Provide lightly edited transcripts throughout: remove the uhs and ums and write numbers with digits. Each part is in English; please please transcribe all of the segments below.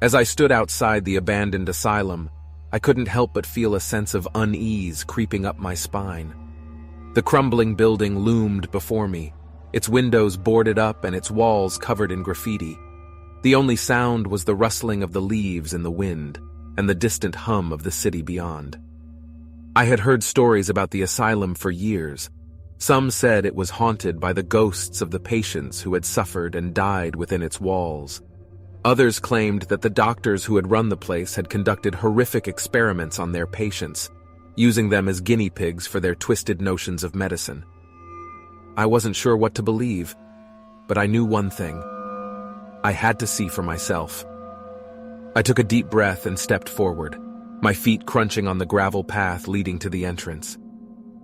As I stood outside the abandoned asylum, I couldn't help but feel a sense of unease creeping up my spine. The crumbling building loomed before me, its windows boarded up and its walls covered in graffiti. The only sound was the rustling of the leaves in the wind and the distant hum of the city beyond. I had heard stories about the asylum for years. Some said it was haunted by the ghosts of the patients who had suffered and died within its walls. Others claimed that the doctors who had run the place had conducted horrific experiments on their patients, using them as guinea pigs for their twisted notions of medicine. I wasn't sure what to believe, but I knew one thing. I had to see for myself. I took a deep breath and stepped forward, my feet crunching on the gravel path leading to the entrance.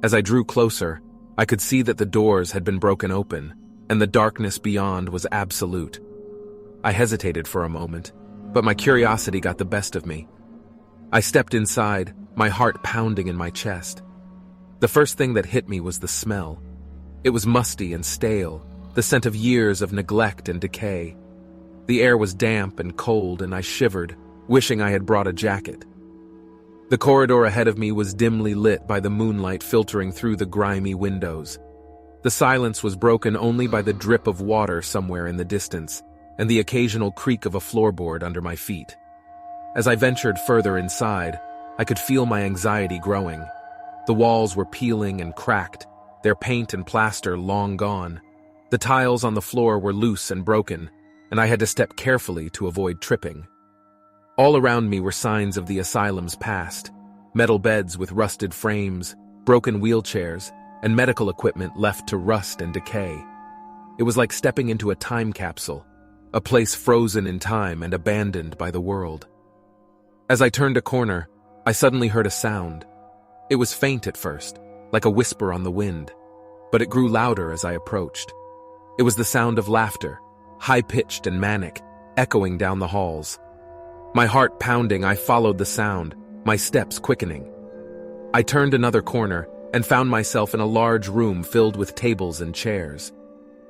As I drew closer, I could see that the doors had been broken open, and the darkness beyond was absolute. I hesitated for a moment, but my curiosity got the best of me. I stepped inside, my heart pounding in my chest. The first thing that hit me was the smell. It was musty and stale, the scent of years of neglect and decay. The air was damp and cold, and I shivered, wishing I had brought a jacket. The corridor ahead of me was dimly lit by the moonlight filtering through the grimy windows. The silence was broken only by the drip of water somewhere in the distance, and the occasional creak of a floorboard under my feet. As I ventured further inside, I could feel my anxiety growing. The walls were peeling and cracked, their paint and plaster long gone. The tiles on the floor were loose and broken, and I had to step carefully to avoid tripping. All around me were signs of the asylum's past: metal beds with rusted frames, broken wheelchairs, and medical equipment left to rust and decay. It was like stepping into a time capsule, a place frozen in time and abandoned by the world. As I turned a corner, I suddenly heard a sound. It was faint at first, like a whisper on the wind, but it grew louder as I approached. It was the sound of laughter, high-pitched and manic, echoing down the halls. My heart pounding, I followed the sound, my steps quickening. I turned another corner and found myself in a large room filled with tables and chairs.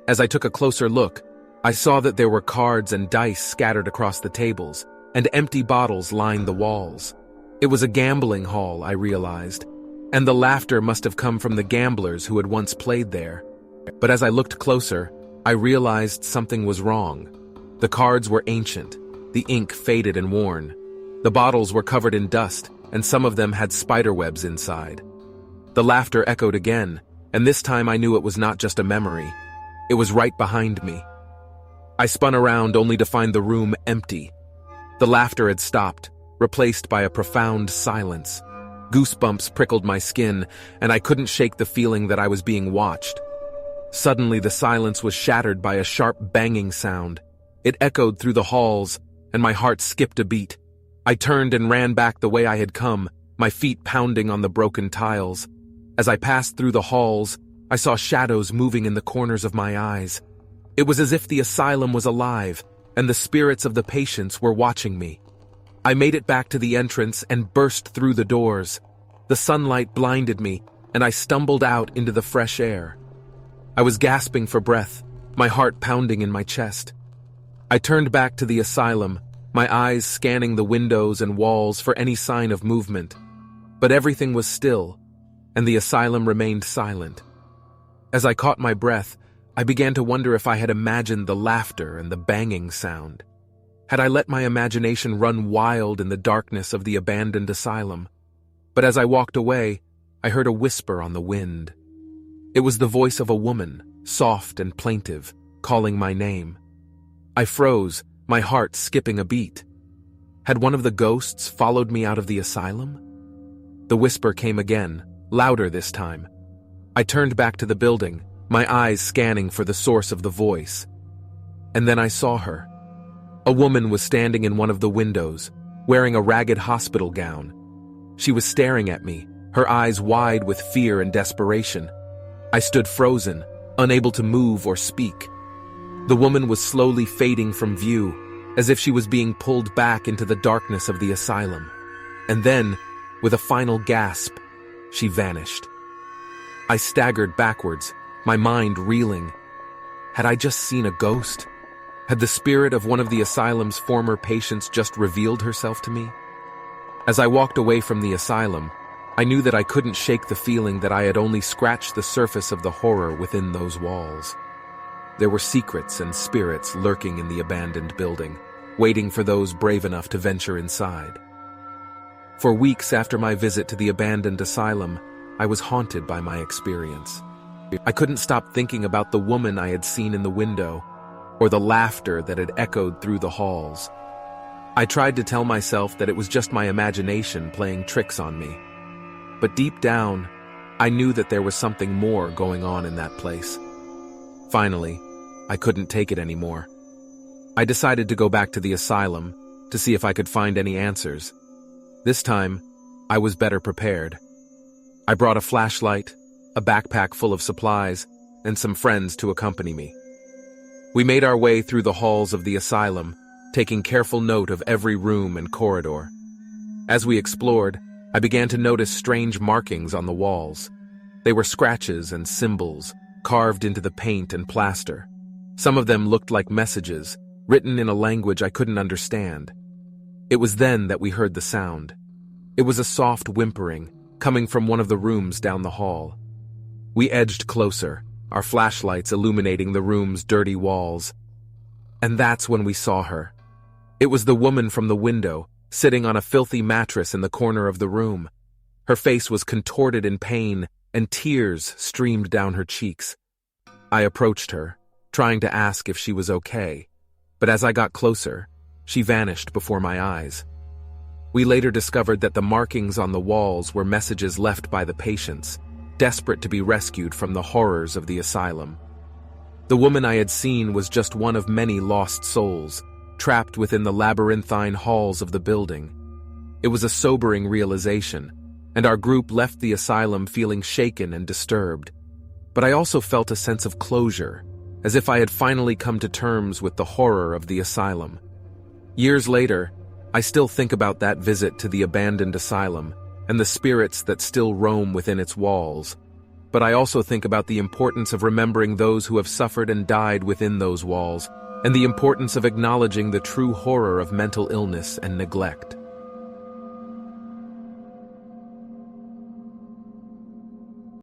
As I took a closer look, I saw that there were cards and dice scattered across the tables, and empty bottles lined the walls. It was a gambling hall, I realized, and the laughter must have come from the gamblers who had once played there. But as I looked closer, I realized something was wrong. The cards were ancient, the ink faded and worn. The bottles were covered in dust, and some of them had spiderwebs inside. The laughter echoed again, and this time I knew it was not just a memory. It was right behind me. I spun around only to find the room empty. The laughter had stopped, replaced by a profound silence. Goosebumps prickled my skin, and I couldn't shake the feeling that I was being watched. Suddenly, the silence was shattered by a sharp banging sound. It echoed through the halls, and my heart skipped a beat. I turned and ran back the way I had come, my feet pounding on the broken tiles. As I passed through the halls, I saw shadows moving in the corners of my eyes. It was as if the asylum was alive, and the spirits of the patients were watching me. I made it back to the entrance and burst through the doors. The sunlight blinded me, and I stumbled out into the fresh air. I was gasping for breath, my heart pounding in my chest. I turned back to the asylum, my eyes scanning the windows and walls for any sign of movement. But everything was still, and the asylum remained silent. As I caught my breath, I began to wonder if I had imagined the laughter and the banging sound. Had I let my imagination run wild in the darkness of the abandoned asylum? But as I walked away, I heard a whisper on the wind. It was the voice of a woman, soft and plaintive, calling my name. I froze, my heart skipping a beat. Had one of the ghosts followed me out of the asylum? The whisper came again, louder this time. I turned back to the building, my eyes scanning for the source of the voice. And then I saw her. A woman was standing in one of the windows, wearing a ragged hospital gown. She was staring at me, her eyes wide with fear and desperation. I stood frozen, unable to move or speak. The woman was slowly fading from view, as if she was being pulled back into the darkness of the asylum. And then, with a final gasp, she vanished. I staggered backwards, my mind reeling. Had I just seen a ghost? Had the spirit of one of the asylum's former patients just revealed herself to me? As I walked away from the asylum, I knew that I couldn't shake the feeling that I had only scratched the surface of the horror within those walls. There were secrets and spirits lurking in the abandoned building, waiting for those brave enough to venture inside. For weeks after my visit to the abandoned asylum, I was haunted by my experience. I couldn't stop thinking about the woman I had seen in the window, or the laughter that had echoed through the halls. I tried to tell myself that it was just my imagination playing tricks on me. But deep down, I knew that there was something more going on in that place. Finally, I couldn't take it anymore. I decided to go back to the asylum to see if I could find any answers. This time, I was better prepared. I brought a flashlight, a backpack full of supplies, and some friends to accompany me. We made our way through the halls of the asylum, taking careful note of every room and corridor. As we explored, I began to notice strange markings on the walls. They were scratches and symbols, carved into the paint and plaster. Some of them looked like messages, written in a language I couldn't understand. It was then that we heard the sound. It was a soft whimpering, coming from one of the rooms down the hall. We edged closer, our flashlights illuminating the room's dirty walls. And that's when we saw her. It was the woman from the window, sitting on a filthy mattress in the corner of the room. Her face was contorted in pain, and tears streamed down her cheeks. I approached her, trying to ask if she was okay, but as I got closer, she vanished before my eyes. We later discovered that the markings on the walls were messages left by the patients, desperate to be rescued from the horrors of the asylum. The woman I had seen was just one of many lost souls, trapped within the labyrinthine halls of the building. It was a sobering realization, and our group left the asylum feeling shaken and disturbed. But I also felt a sense of closure, as if I had finally come to terms with the horror of the asylum. Years later, I still think about that visit to the abandoned asylum and the spirits that still roam within its walls. But I also think about the importance of remembering those who have suffered and died within those walls, and the importance of acknowledging the true horror of mental illness and neglect.